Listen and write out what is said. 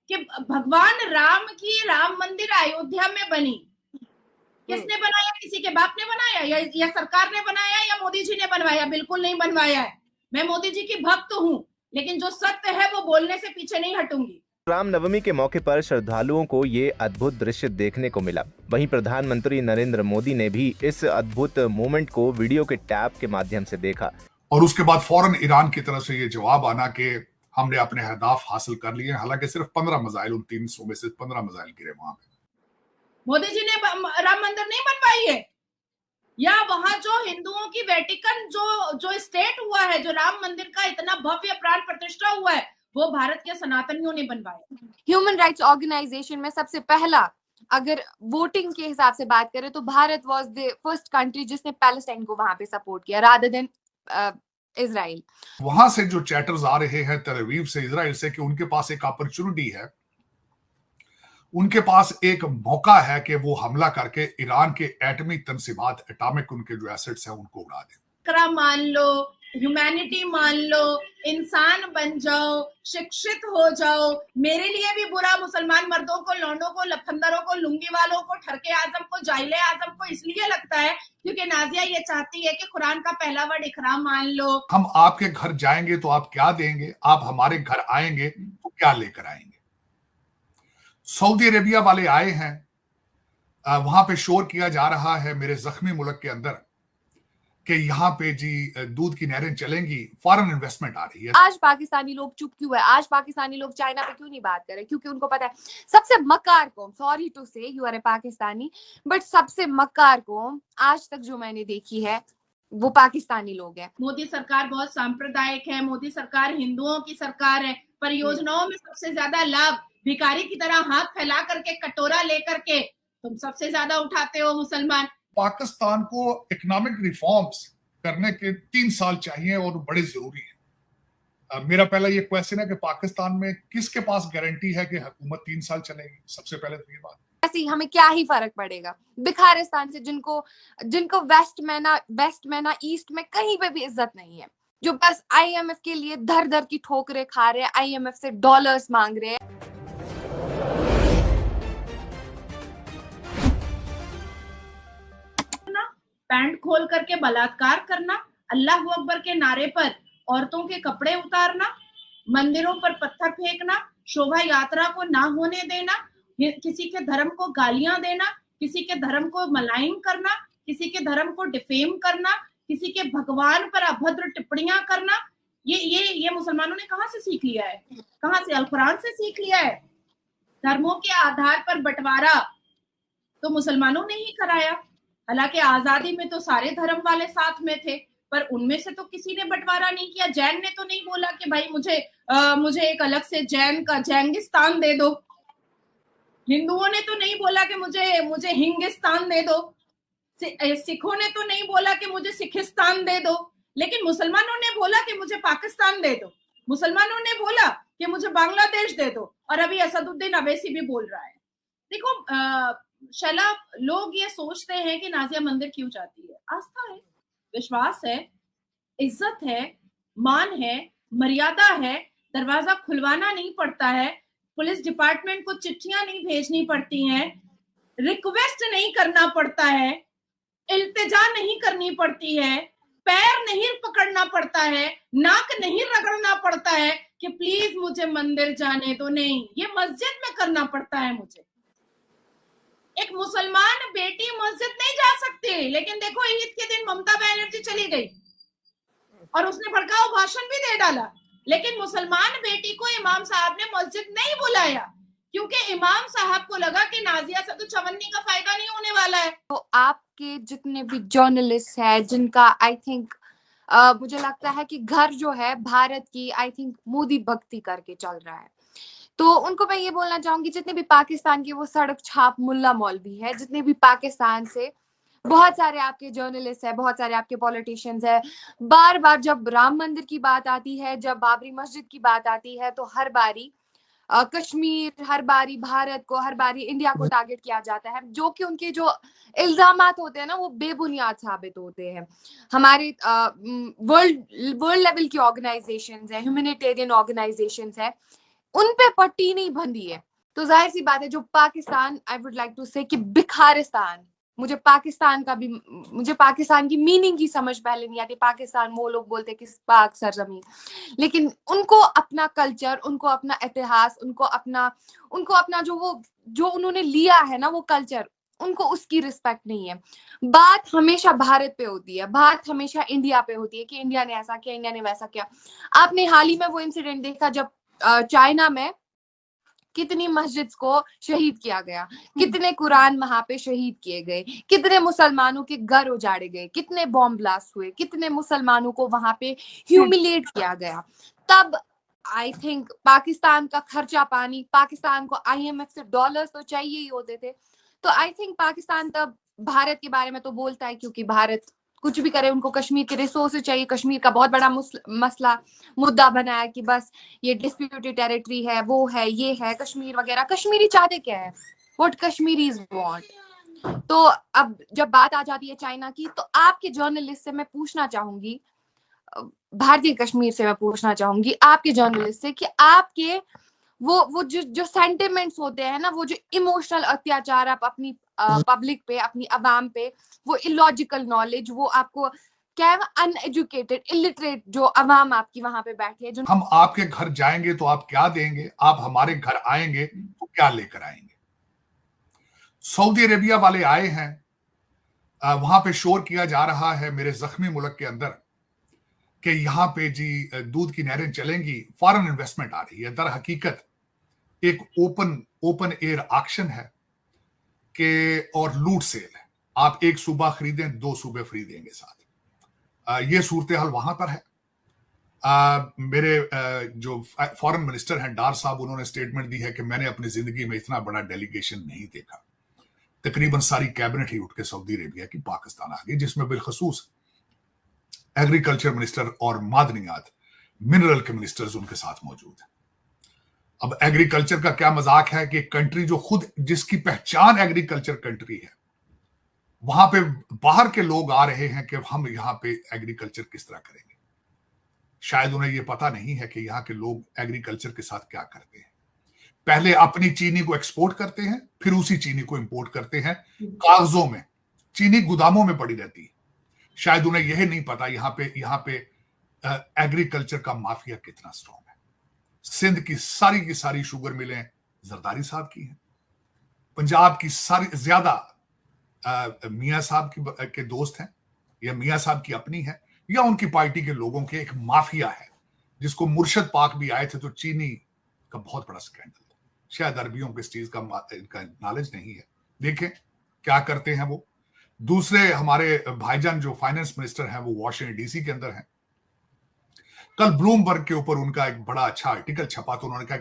कि भगवान राम की राम मंदिर अयोध्या में बनी, किसने बनाया? किसी के बाप ने बनाया या सरकार ने बनाया या मोदी जी ने बनवाया? बिल्कुल नहीं बनवाया है। मैं मोदी जी की भक्त हूँ, लेकिन जो सत्य है वो बोलने से पीछे नहीं हटूंगी। रामनवमी के मौके पर श्रद्धालुओं को ये अद्भुत दृश्य देखने को मिला। वहीं प्रधानमंत्री नरेंद्र मोदी ने भी इस अद्भुत मोमेंट को वीडियो के टैप के माध्यम से देखा। और उसके बाद फौरन ईरान की तरफ से ये जवाब आना कि हमने अपने अहदाफ हासिल कर लिए। हालांकि सिर्फ 15 मिसाइल, उन 300 में से 15 मिसाइल गिरे वहां पे। मोदी जी ने राम मंदिर नहीं बनवाई है, या वहां जो हिंदुओं की वेटिकन जो स्टेट हुआ है, जो राम मंदिर का इतना भव्य प्राण प्रतिष्ठा हुआ है, वो भारत के सनातनियों ने बनवाया। ह्यूमन राइट्स ऑर्गेनाइजेशन में सबसे पहला, अगर वोटिंग के हिसाब से बात करें तो Bharat was the first country जिसने पैलेस्टाइन को वहां पे सपोर्ट किया रादर देन इजराइल। वहां से जो चैटर्स आ रहे हैं तेल अवीव से, इजराइल से, कि उनके पास एक अपॉर्चुनिटी है, उनके पास एक मौका है कि वो हमला करके ईरान के एटमी तनसीबात, एटॉमिक उनके जो एसेट्स हैं उनको उड़ा दें। मान लो, ह्यूमैनिटी मान लो, इंसान बन जाओ, शिक्षित हो जाओ। मेरे लिए भी बुरा मुसलमान मर्दों को, लौंडों को, लफंदरों को, लुंगी वालों को, ठरके आजम को, जाइले आजम को इसलिए लगता है क्योंकि नाजिया ये चाहती है कि कुरान का पहला वर्ड इकरा मान लो। हम आपके घर जाएंगे तो आप क्या देंगे, आप हमारे घर आएंगे तो क्या लेकर आएंगे। सऊदी अरेबिया वाले आए हैं, वहां पे शोर किया जा रहा है मेरे जख्मी मुल्क के अंदर कि यहाँ पे जी दूध की नहरें चलेंगी, फॉरेन इन्वेस्टमेंट आ रही है। आज पाकिस्तानी लोग चुप क्यों है? आज पाकिस्तानी लोग चाइना पे क्यों नहीं बात कर रहे? क्योंकि उनको पता है सबसे मक्कार कौम, sorry to say you are a Pakistani, but सबसे मक्कार कौम आज तक जो मैंने देखी है वो पाकिस्तानी लोग हैं। मोदी सरकार बहुत सांप्रदायिक है, मोदी सरकार हिंदुओं की सरकार है। परियोजनाओं में सबसे ज्यादा लाभ भिखारी की तरह हाथ फैला करके, कटोरा लेकर के तुम सबसे ज्यादा उठाते हो मुसलमान। पाकिस्तान को इकोनॉमिक रिफॉर्म्स करने के 3 साल चाहिए और बड़े जरूरी है। मेरा पहला ये क्वेश्चन है कि पाकिस्तान में किसके पास गारंटी है कि हुकूमत 3 साल चलेगी? सबसे पहले तो ये बात। ऐसे हमें क्या ही फर्क पड़ेगा बिखारिस्तान से, जिनको वेस्ट में ना ईस्ट में कहीं पे भी इज्जत नहीं है, जो बस आईएमएफ के लिए दर दर की ठोकरें खा रहे हैं, आईएमएफ से डॉलर्स मांग रहे हैं। पैंट खोल करके बलात्कार करना, अल्लाह अकबर के नारे पर औरतों के कपड़े उतारना, मंदिरों पर पत्थर फेंकना, शोभा यात्रा को ना होने देना, किसी के धर्म को गालियां देना, किसी के धर्म को मलाइन करना, किसी के धर्म को डिफेम करना, किसी के भगवान पर अभद्र टिप्पणियां करना, ये मुसलमानों ने कहां से सीख लिया है? कहां से? अल कुरान से सीख लिया है। धर्मों के आधार पर बंटवारा तो मुसलमानों ने ही कराया। हालांकि आजादी में तो सारे धर्म वाले साथ में थे, पर उनमें से तो किसी ने बंटवारा नहीं किया। जैन ने तो नहीं बोला कि भाई मुझे एक अलग से जैन का जैंगिस्तान दे दो। हिंदुओं ने तो नहीं बोला कि मुझे हिंगिस्तान दे दो। सिखों ने तो नहीं बोला कि मुझे सिखिस्तान दे दो। लेकिन मुसलमानों ने बोला कि मुझे पाकिस्तान दे दो। मुसलमानों ने बोला कि मुझे बांग्लादेश दे दो। और अभी असदुद्दीन अवैसी भी बोल रहा है। देखो शैला, लोग ये सोचते हैं कि नाजिया मंदिर क्यों जाती है। आस्था है, विश्वास है, इज्जत है, मान है, मर्यादा है। दरवाजा खुलवाना नहीं पड़ता है, पुलिस डिपार्टमेंट को चिट्ठियां नहीं भेजनी पड़ती हैं, रिक्वेस्ट नहीं करना पड़ता है, इल्तिजा नहीं करनी पड़ती है, पैर नहीं पकड़ना पड़ता है, नाक नहीं रगड़ना पड़ता है कि प्लीज मुझे मंदिर जाने दो। नहीं, ये मस्जिद में करना पड़ता है मुझे। एक मुसलमान बेटी मस्जिद नहीं जा सकती, लेकिन देखो ईद के दिन ममता बनर्जी चली गई और उसने भड़काऊ भाषण भी दे डाला, लेकिन मुसलमान बेटी को इमाम साहब ने मस्जिद नहीं बुलाया, क्योंकि इमाम साहब को लगा कि नाजिया से तो चवन्नी का फायदा नहीं होने वाला है। तो आपके जितने भी जर्नलिस्ट है, जिनका आई थिंक मुझे लगता है कि घर जो है भारत की आई थिंक मोदी भक्ति करके चल रहा है, तो उनको मैं ये बोलना चाहूंगी, जितने भी पाकिस्तान के वो सड़क छाप मुल्ला मौलवी है, जितने भी पाकिस्तान से बहुत सारे आपके जर्नलिस्ट है, बहुत सारे आपके पॉलिटिशियंस है, बार बार जब राम मंदिर की बात आती है, जब बाबरी मस्जिद की बात आती है, तो हर बारी कश्मीर, हर बारी भारत को, हर बारी इंडिया को टारगेट किया जाता है, जो कि उनके जो इल्जामात होते हैं ना वो बेबुनियाद साबित होते हैं। हमारे वर्ल्ड लेवल की ऑर्गेनाइजेशंस है, ह्यूमैनिटेरियन ऑर्गेनाइजेशंस है, उन पे पट्टी नहीं बंधी है। तो जाहिर सी बात है जो Pakistan, I would like to say कि बिखारिस्तान, मुझे पाकिस्तान की मीनिंग की समझ पहले नहीं आती। पाकिस्तान वो लोग बोलते कि पाक सरजमीन, लेकिन उनको अपना कल्चर, उनको अपना इतिहास, उनको अपना जो उन्होंने लिया है ना वो कल्चर, उनको उसकी रिस्पेक्ट नहीं है। बात हमेशा भारत पे होती है, बात हमेशा इंडिया पे होती है कि इंडिया ने ऐसा किया, इंडिया ने वैसा किया। आपने हाल ही में वो इंसिडेंट देखा जब चाइना में कितनी मस्जिद को शहीद किया गया, कितने कुरान वहां पे शहीद किए गए, कितने मुसलमानों के घर उजाड़े गए, कितने बॉम्ब ब्लास्ट हुए, कितने मुसलमानों को वहां पे ह्यूमिलेट किया गया। तब आई थिंक पाकिस्तान का खर्चा पानी, पाकिस्तान को IMF से डॉलर्स तो चाहिए ही होते थे। तो आई थिंक पाकिस्तान तब भारत के बारे में तो बोलता है, क्योंकि भारत कुछ भी करे उनको कश्मीर के रिसोर्सेज चाहिए। कश्मीर का बहुत बड़ा मसला मुद्दा बनाया कि बस ये डिस्प्यूटेड टेरिटरी है, वो है, ये है कश्मीर वगैरह। कश्मीरी चाहते क्या है, व्हाट कश्मीरीज वांट। तो अब जब बात आ जाती है चाइना की, तो आपके जर्नलिस्ट से मैं पूछना चाहूंगी, भारतीय कश्मीर से मैं पूछना चाहूंगी आपके जर्नलिस्ट से कि आपके वो जो सेंटिमेंट्स होते हैं ना, वो जो इमोशनल अत्याचार आप अपनी पब्लिक पे, अपनी अवाम पे, वो इलॉजिकल नॉलेज, वो आपको क्या है, अनएजुकेटेड इलिटरेट जो अवाम आपकी वहां पे बैठी है, जो हम आपके घर जाएंगे तो आप क्या देंगे, आप हमारे घर आएंगे तो क्या लेकर आएंगे। सऊदी अरेबिया वाले आए हैं, वहां पे शोर किया जा रहा है मेरे जख्मी मुल्क के अंदर कि यहाँ पे जी दूध की नहरें चलेंगी, फॉरेन इन्वेस्टमेंट आ रही है। दर हकीकत एक ओपन एयर ऑक्शन है कि और लूट सेल है। आप एक सूबा खरीदें, 2 सूबे फ्री देंगे साथ। ये सूरत हाल वहां पर है। मेरे जो फॉरेन मिनिस्टर हैं डार साहब, उन्होंने स्टेटमेंट दी है कि मैंने अपनी जिंदगी में इतना बड़ा डेलीगेशन नहीं देखा। तकरीबन सारी कैबिनेट ही उठ के सऊदी अरेबिया की पाकिस्तान आ गई, जिसमें बिलखसूस एग्रीकल्चर मिनिस्टर और मादनियात मिनरल के मिनिस्टर्स उनके साथ मौजूद हैं। अब एग्रीकल्चर का क्या मजाक है कि कंट्री जो खुद जिसकी पहचान एग्रीकल्चर कंट्री है, वहां पे बाहर के लोग आ रहे हैं कि हम यहां पे एग्रीकल्चर किस तरह करेंगे। शायद उन्हें यह पता नहीं है कि यहाँ के लोग एग्रीकल्चर के साथ क्या करते हैं। पहले अपनी चीनी को एक्सपोर्ट करते हैं, फिर उसी चीनी को इंपोर्ट करते हैं कागजों में। चीनी गोदामों में पड़ी रहती है। शायद उन्हें यह नहीं पता यहाँ पे एग्रीकल्चर का माफिया कितना स्ट्रॉन्ग है। सिंध की सारी शुगर मिलें जरदारी साहब की हैं। पंजाब की सारी ज्यादा मियां साहब के दोस्त हैं, या मियां साहब की अपनी है, या उनकी पार्टी के लोगों के एक माफिया है, जिसको मुर्शद पाक भी आए थे तो चीनी का बहुत बड़ा स्कैंडल था। शायद अरबियों को इस चीज का इनका नॉलेज नहीं है। देखें क्या करते हैं वो। दूसरे हमारे भाईजान जो फाइनेंस मिनिस्टर हैं, वो वॉशिंगटन DC के अंदर हैं। कल ब्लूमबर्ग के ऊपर उनका एक बड़ा अच्छा आर्टिकल छपा, तो उन्होंने कहा